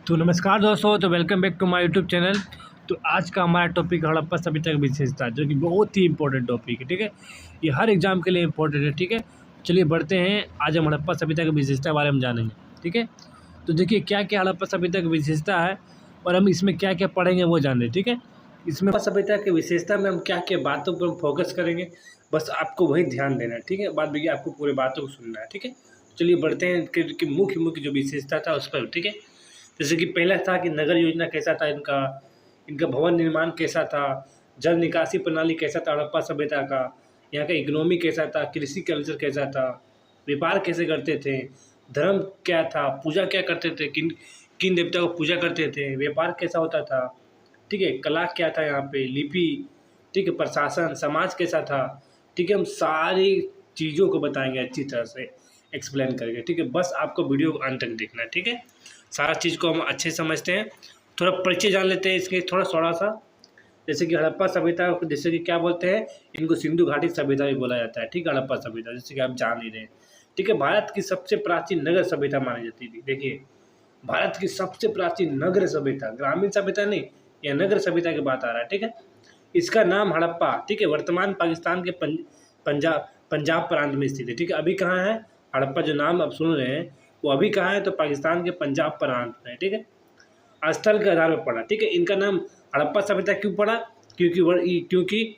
तो नमस्कार दोस्तों, तो welcome back to my YouTube channel. तो आज का हमारा टॉपिक हड़प्पा सभ्यता की विशेषता, जो कि बहुत ही इंपॉर्टेंट टॉपिक है। ठीक है, ये हर एग्जाम के लिए इंपॉर्टेंट है। ठीक है, चलिए बढ़ते हैं। आज हम हड़प्पा सभ्यता की विशेषता के बारे में जानेंगे। ठीक है, तो देखिए क्या क्या हड़प्पा सभ्यता की विशेषता है और हम इसमें क्या क्या पढ़ेंगे वो जान लें। ठीक है, इसमें हड़प्पा सभ्यता की विशेषता में हम क्या क्या बातों पर फोकस करेंगे, बस आपको वही ध्यान देना है। ठीक है, बाद में आपको पूरे बातों को सुनना है। ठीक है, चलिए बढ़ते हैं कि मुख्य मुख्य जो विशेषता था उस पर। ठीक है, जैसे कि पहला था कि नगर योजना कैसा था इनका, इनका भवन निर्माण कैसा था, जल निकासी प्रणाली कैसा था हड़प्पा सभ्यता का, यहाँ का इकोनॉमी कैसा था, कृषि कल्चर कैसा था, व्यापार कैसे करते थे, धर्म क्या था, पूजा क्या करते थे, किन किन देवता को पूजा करते थे, व्यापार कैसा होता था। ठीक है, कला क्या था यहाँ पे, लिपि, ठीक है, प्रशासन, समाज कैसा था। ठीक है, हम सारी चीज़ों को बताएंगे अच्छी तरह से एक्सप्लेन करके। ठीक है, बस आपको वीडियो को अंत तक देखना है। ठीक है, सारा चीज़ को हम अच्छे समझते हैं। थोड़ा परिचय जान लेते हैं इसके, थोड़ा सा। जैसे कि हड़प्पा सभ्यता, जैसे कि क्या बोलते हैं, इनको सिंधु घाटी सभ्यता भी बोला जाता है। ठीक है, हड़प्पा सभ्यता जैसे कि आप जान ही रहे हैं। ठीक है, भारत की सबसे प्राचीन नगर सभ्यता मानी जाती थी। देखिए, भारत की सबसे प्राचीन नगर सभ्यता, ग्रामीण सभ्यता नहीं, यह नगर सभ्यता की बात आ रहा है। ठीक है, इसका नाम हड़प्पा, ठीक है, वर्तमान पाकिस्तान के पंजाब पंजाब प्रांत में स्थित है। ठीक है, अभी कहाँ है हड़प्पा, जो नाम आप सुन रहे हैं वो अभी कहाँ है, तो पाकिस्तान के पंजाब प्रांत में। ठीक है, स्थल के आधार पर पड़ा। ठीक है, इनका नाम हड़प्पा सभ्यता क्यों पड़ा, क्योंकि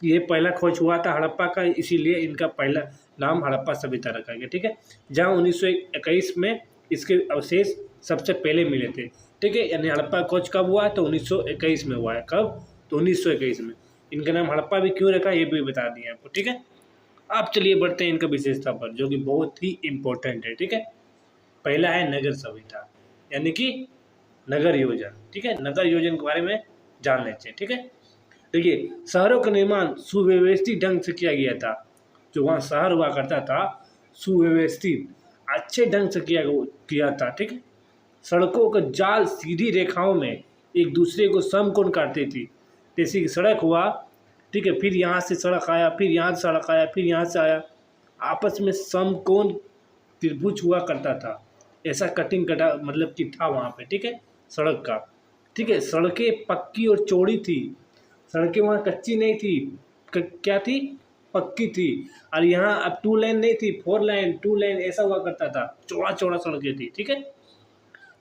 ये पहला खोज हुआ था हड़प्पा का, इसीलिए इनका पहला नाम हड़प्पा सभ्यता रखा गया। ठीक है, जहाँ 1921 में इसके अवशेष सबसे पहले मिले थे। ठीक है, यानी हड़प्पा खोज कब हुआ, तो 1921 में हुआ है। कब, तो 1921 में। इनका नाम हड़प्पा भी क्यों रखा ये भी बता दिए आपको। ठीक है, अब चलिए बढ़ते हैं इनका विशेषता पर, जो कि बहुत ही इम्पोर्टेंट है। ठीक है, पहला है नगर सभ्यता, यानी कि नगर योजना। ठीक है, नगर योजना के बारे में जान लेते हैं। ठीक है, देखिए, शहरों का निर्माण सुव्यवस्थित ढंग से किया गया था। जो वहाँ शहर हुआ करता था, सुव्यवस्थित अच्छे ढंग से किया था। ठीक है, सड़कों का जाल सीधी रेखाओं में एक दूसरे को समकोण काटती थी। जैसे कि सड़क हुआ, ठीक है, फिर यहाँ से सड़क आया, फिर यहाँ से सड़क आया, फिर यहाँ से आया, आपस में समकोण त्रिभुज हुआ करता था। ऐसा कटिंग कटा मतलब कि था वहाँ पे। ठीक है, सड़क का। ठीक है, सड़कें पक्की और चौड़ी थी, सड़कें वहाँ कच्ची नहीं थी। क्या थी, पक्की थी। और यहाँ अब 2 लेन नहीं थी, 4 लेन 2 लेन ऐसा हुआ करता था, चौड़ा चौड़ा सड़कें थी। ठीक है,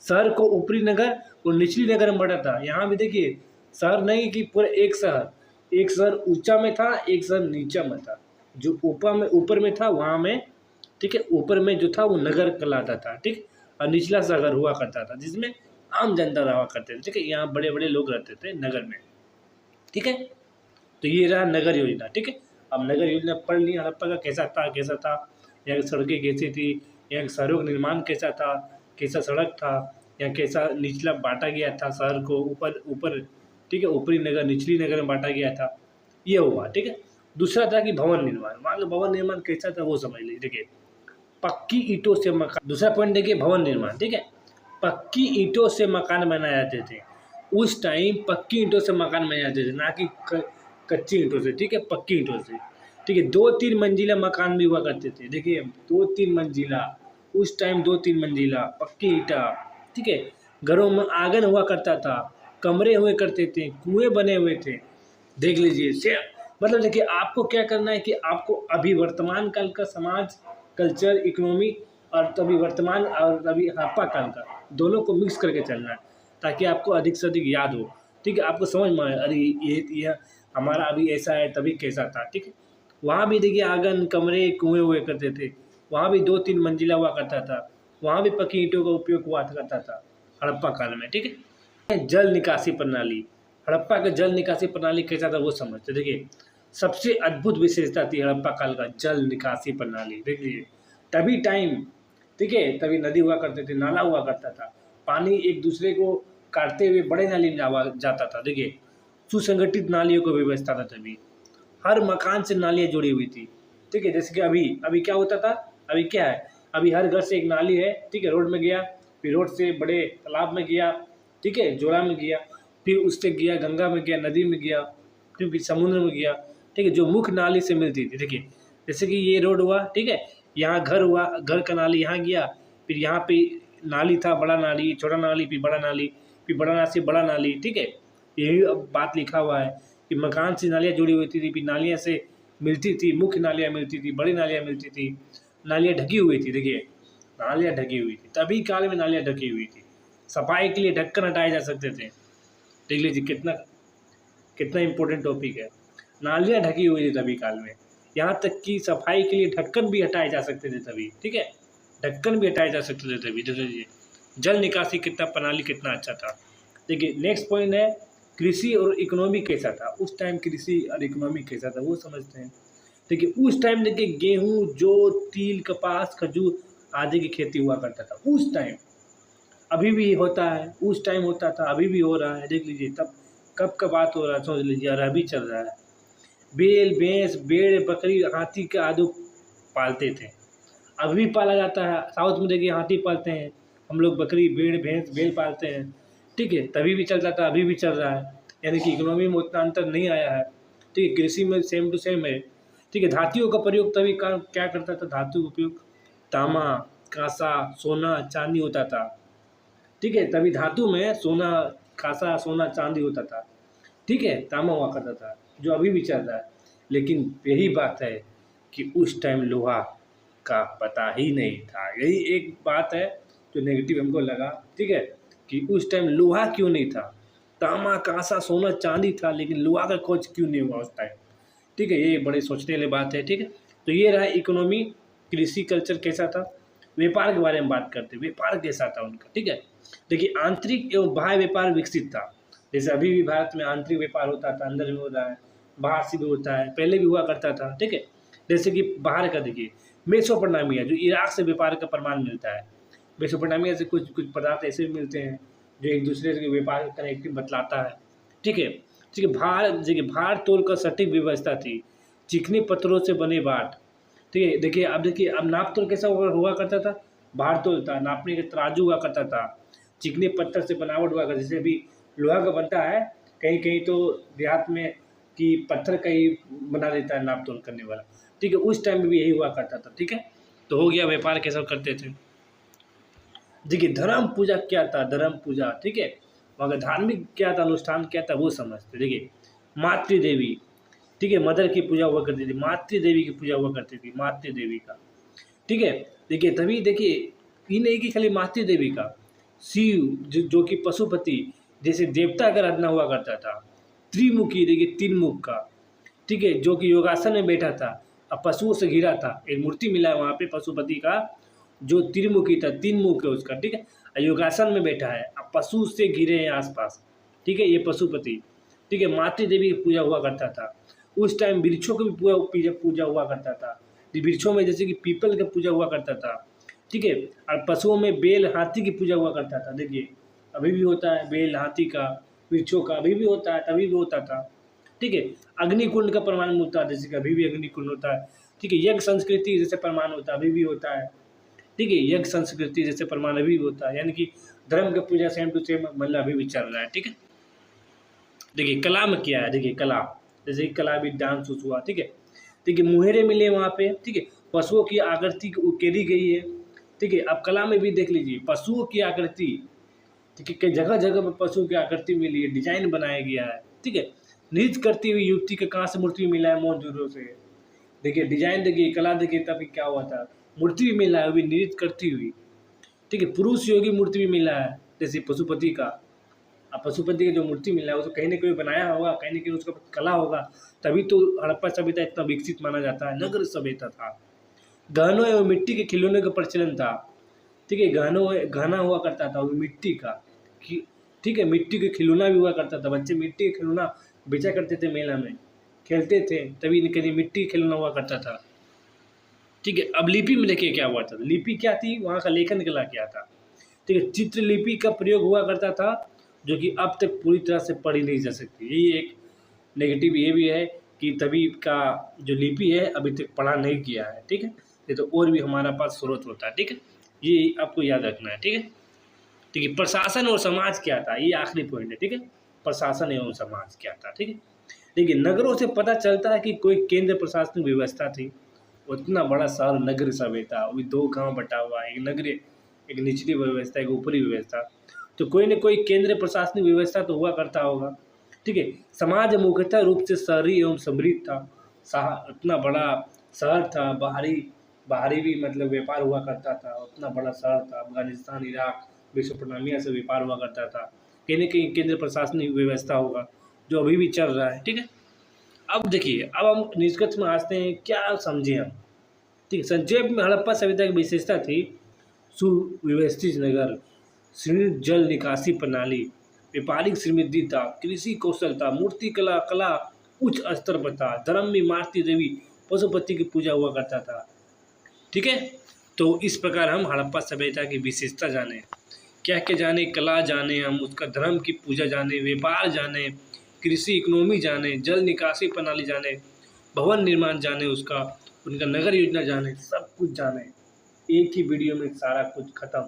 शहर को ऊपरी नगर और निचली नगर में बांटा था। यहाँ भी देखिए, शहर नहीं कि पूरा एक शहर, एक शहर ऊंचा में था, एक शहर नीचा में था। जो ऊपर में था वहाँ में, ठीक है, ऊपर में जो था वो नगर कहलाता था। ठीक, और निचला शहर हुआ करता था जिसमें आम जनता रहा करते थे। ठीक है, यहाँ बड़े बड़े लोग रहते थे नगर में। ठीक है, तो ये रहा नगर योजना। ठीक है, अब नगर योजना पढ़ ली हड़प्पा का कैसा था, यहाँ की सड़कें कैसी थी, यहाँ के शहरों का निर्माण कैसा था, कैसा सड़क था, यहाँ कैसा निचला बांटा गया था शहर को, ऊपर ऊपर, ठीक है, ऊपरी नगर निचली नगर में बांटा गया था, ये हुआ। ठीक है, दूसरा था कि भवन निर्माण, वहाँ का भवन निर्माण कैसा था वो समझ लीजिए। देखिए, पक्की ईंटों से मकान, दूसरा पॉइंट देखिए भवन निर्माण। ठीक है, पक्की ईंटों से मकान बनाए जाते थे। उस टाइम पक्की ईंटों से मकान बनाए जाते थे, ना कि कच्ची ईंटों से। ठीक है, पक्की ईंटों से। ठीक है, 2-3 मंजिला मकान भी हुआ करते थे। देखिए, 2-3 मंजिला, उस टाइम 2-3 मंजिला पक्की ईंटा। ठीक है, घरों में आंगन हुआ करता था, कमरे हुए करते थे, कुएं बने हुए थे। देख लीजिए से, मतलब देखिए, आपको क्या करना है कि आपको अभी वर्तमान काल का समाज, कल्चर, इकोनॉमी, और तभी वर्तमान और अभी हड़प्पा काल का, दोनों को मिक्स करके चलना है, ताकि आपको अधिक से अधिक याद हो। ठीक है, आपको समझ में आए, अरे ये हमारा अभी ऐसा है, तभी कैसा था। ठीक है, वहाँ भी देखिए आंगन, कमरे, कुएं हुए करते थे, वहाँ भी 2-3 मंजिला हुआ करता था, वहाँ भी पक्की ईंटों का उपयोग हुआ करता था हड़प्पा काल में। ठीक है, जल निकासी प्रणाली, हड़प्पा का जल निकासी प्रणाली कैसा था वो समझते। देखिए, सबसे अद्भुत विशेषता थी हड़प्पा काल का जल निकासी प्रणाली। देखिए, तभी टाइम, ठीक है, तभी नदी हुआ करते थे, नाला हुआ करता था, पानी एक दूसरे को काटते हुए बड़े नाली में जाता था। देखिए, सुसंगठित नालियों की व्यवस्था था तभी, हर मकान से नालियाँ जुड़ी हुई थी। ठीक है, जैसे कि अभी अभी क्या होता था, अभी क्या है, अभी हर घर से एक नाली है। ठीक है, रोड में गया, फिर रोड से बड़े तालाब में गया, ठीक है, जोड़ा में गया, फिर उससे गया गंगा में गया, नदी में गया, फिर समुद्र में गया। ठीक है, जो मुख्य नाली से मिलती थी। देखिए, जैसे कि ये रोड हुआ, ठीक है, यहाँ घर हुआ, घर का नाली यहाँ गया, फिर यहाँ पे नाली था, बड़ा नाली, छोटा नाली, फिर बड़ा नाली, फिर बड़ा नाली से बड़ा नाली, ठीक है। यही अब बात लिखा हुआ है कि मकान से नालियाँ जुड़ी हुई थी, फिर नालियाँ से मिलती थी, मुख्य नालियाँ मिलती थी, बड़ी नालियाँ मिलती थी, नालियाँ ढकी हुई थी। देखिए नालियाँ ढकी हुई थी, तभी काल में नालियाँ ढकी हुई थी। सफाई के लिए ढक्कन हटाए जा सकते थे। देख लीजिए कितना कितना इम्पोर्टेंट टॉपिक है। नालियाँ ढकी हुई थी तभी काल में, यहाँ तक कि सफाई के लिए ढक्कन भी हटाए जा सकते थे तभी, ठीक है। ढक्कन भी हटाए जा सकते थे तभी। देखिए जल निकासी कितना प्रणाली कितना अच्छा था। देखिए नेक्स्ट पॉइंट है कृषि और इकोनॉमी कैसा था उस टाइम। कृषि और इकोनॉमी कैसा था वो समझते हैं। देखिए उस टाइम देखिए गेहूँ, जौ, तिल, कपास, खजूर आदि की खेती हुआ करता था उस टाइम। अभी भी होता है, उस टाइम होता था, अभी भी हो रहा है। देख लीजिए तब कब का बात हो रहा है सोच लीजिए, और अभी चल रहा है। बैल, भैंस, भेड़, बकरी, हाथी के आदि पालते थे। अभी भी पाला जाता है। साउथ में देखिए हाथी पालते हैं, हम लोग बकरी, भेड़, भैंस, बैल पालते हैं, ठीक है। तभी भी चलता था, अभी भी चल रहा है। यानी कि इकोनॉमी में उतना अंतर नहीं आया है, ठीक है। कृषि में सेम टू सेम है, ठीक है। धातुओं का प्रयोग तभी क्या करता था, धातु का उपयोग तांबा, कांसा, सोना, चांदी होता था, ठीक है। तभी धातु में सोना, कांसा, सोना, चांदी होता था, ठीक है। तांबा हुआ करता था, जो अभी भी चल रहा है। लेकिन यही बात है कि उस टाइम लोहा का पता ही नहीं था। यही एक बात है जो नेगेटिव हमको लगा, ठीक है, कि उस टाइम लोहा क्यों नहीं था। तांबा, कांसा, सोना, चांदी था, लेकिन लोहा का खोज क्यों नहीं हुआ उस टाइम, ठीक है। ये बड़े सोचने वाली बात है, ठीक है। तो ये रहा इकोनॉमी, कृषि कल्चर कैसा था। व्यापार के बारे में बात करते हैं, व्यापार कैसा था उनका, ठीक है। देखिए आंतरिक एवं बाह्य व्यापार विकसित था। जैसे अभी भी भारत में आंतरिक व्यापार होता था, अंदर में होता है, बाहर से भी होता है, पहले भी हुआ करता था, ठीक है। जैसे कि बाहर का देखिए मेसोपोटामिया, जो इराक से व्यापार का प्रमाण मिलता है। मेसोपोटामिया से कुछ कुछ पदार्थ ऐसे भी मिलते हैं जो एक दूसरे से व्यापार कनेक्टिव बतलाता है, ठीक है। ठीक है, भार तोल का सटीक व्यवस्था थी, चिकने पत्थरों से बने बाट, ठीक है। देखिए अब नाप तोल कैसा हुआ करता था, भार तोल था, नापने का तराजू हुआ करता था, चिकने पत्थर से बनावट हुआ करता। जैसे अभी लोहा का बनता है, कहीं कहीं तो देहात में कि पत्थर का ही बना देता है नाप तोल करने वाला, ठीक है। उस टाइम में भी यही हुआ करता था, ठीक है। तो हो गया व्यापार कैसा करते थे। देखिए धर्म पूजा क्या था, धर्म पूजा, ठीक है। मगर धार्मिक क्या था, अनुष्ठान क्या था वो समझते। देखिए मातृ देवी, ठीक है, मदर की पूजा हुआ करती थी, मातृ देवी की पूजा हुआ करती थी, मातृ देवी का, ठीक है। देखिए तभी देखिए ये नहीं कि खाली मातृ देवी का, शिव जो कि पशुपति जैसे देवता का आराधना हुआ करता था। त्रिमुखी देखिए, तीन मुख का, ठीक है, जो कि योगासन में बैठा था, अब पशुओं से घिरा था। एक मूर्ति मिला है वहाँ पे पशुपति का, जो त्रिमुखी था, तीन मुख है उसका, ठीक है। योगासन में बैठा है, अब पशु से घिरे हैं आसपास, ठीक है, ये पशुपति, ठीक है। मातृ देवी की पूजा हुआ करता था उस टाइम। वृक्षों की भी पूजा हुआ करता था। वृक्षों में जैसे कि पीपल का पूजा हुआ करता था, ठीक है। और पशुओं में बैल, हाथी की पूजा हुआ करता था। देखिए अभी भी होता है, बैल, हाथी का, वृक्षों का अभी भी होता है, तभी भी होता था, ठीक है। अग्निकुंड का प्रमाण होता है, जैसे कि अभी भी अग्निकुंड होता है, ठीक है। यज्ञ संस्कृति जैसे प्रमाण होता है, अभी भी होता है, ठीक है। यज्ञ संस्कृति जैसे प्रमाण अभी भी होता है, यानी कि धर्म का पूजा सेम टू सेम मतलब अभी भी चल रहा है, ठीक है। देखिए कला में क्या है, देखिए कला, जैसे कि कला भी डांस उस हुआ, ठीक है। देखिए मुहेरे मिले वहाँ पे, ठीक है। पशुओं की आकृति उकेरी गई है, ठीक है। अब कला में भी देख लीजिए पशुओं की आकृति, ठीक है, कई जगह जगह पर पशुओं की आकृति मिली है, डिजाइन बनाया गया है, ठीक है। नृत्य करती हुई युवती के कहाँ से मूर्ति मिला है, मौजूदों से। देखिए डिजाइन देखिए, कला देखिए, तभी क्या हुआ था, मूर्ति भी मिला है, अभी नृत्य करती हुई, ठीक है। पुरुष योगी मूर्ति भी मिला है, जैसे पशुपति का। अब पशुपति का जो मूर्ति मिला है वो तो कहीं ना कहीं बनाया होगा, कहीं ना कहीं उसका कला होगा, तभी तो हड़प्पा सभ्यता इतना विकसित माना जाता है, नगर सभ्यता था। गहनों एवं मिट्टी के खिलौने का प्रचलन था, ठीक है। गहना हुआ करता था वो मिट्टी का, ठीक है। मिट्टी के खिलौना भी हुआ करता था, बच्चे मिट्टी के खिलौना बेचा करते थे, मेला में खेलते थे, तभी कहीं मिट्टी के खिलौना हुआ करता था, ठीक है। अब लिपि में देखिए क्या हुआ था, लिपि क्या थी, वहाँ का लेखन कला क्या था, ठीक है। चित्रलिपि का प्रयोग हुआ करता था, जो कि अब तक पूरी तरह से पढ़ी नहीं जा सकती। यही एक नेगेटिव ये भी है कि तभी का जो लिपि है अभी तक पढ़ा नहीं किया है, ठीक है। ये तो और भी हमारा पास स्रोत होता है, ठीक है, ये आपको याद रखना है, ठीक है। ठीक है, प्रशासन और समाज क्या था, ये आखिरी पॉइंट है, ठीक है। प्रशासन एवं समाज क्या था, ठीक है। देखिए नगरों से पता चलता है कि कोई केंद्र प्रशासनिक व्यवस्था थी। उतना बड़ा शहर नगर सभ्यता, वो भी दो गांव बटा हुआ है, एक नगरीय एक निचली व्यवस्था, एक ऊपरी व्यवस्था। तो कोई न कोई केंद्र प्रशासनिक व्यवस्था तो हुआ करता होगा, ठीक है। समाज मुख्यतः रूप से शहरी एवं समृद्ध था। इतना बड़ा शहर था, बाहरी बाहरी भी मतलब व्यापार हुआ करता था, उतना बड़ा शहर था। अफगानिस्तान, इराक, मेसोपोटामिया से व्यापार हुआ करता था। कहीं न कहीं केंद्र प्रशासनिक व्यवस्था होगा, जो अभी भी चल रहा है, ठीक है। अब देखिए, अब हम निष्कर्ष में आते हैं, क्या समझे हम, ठीक है। संक्षेप में हड़प्पा सभ्यता की विशेषता थी सुव्यवस्थित नगर, सीमित जल निकासी प्रणाली, व्यापारिक समृद्धि था, कृषि कौशल था, मूर्ति कला कला उच्च स्तर पर था, धर्म में मारुति देवी पशुपति की पूजा हुआ करता था, ठीक है। तो इस प्रकार हम हड़प्पा सभ्यता की विशेषता जाने, क्या क्या जाने, कला जाने, हम उसका धर्म की पूजा जाने, व्यापार जाने, कृषि इकोनॉमी जाने, जल निकासी प्रणाली जाने, भवन निर्माण जाने, उसका उनका नगर योजना जाने, सब कुछ जाने। एक ही वीडियो में सारा कुछ खत्म।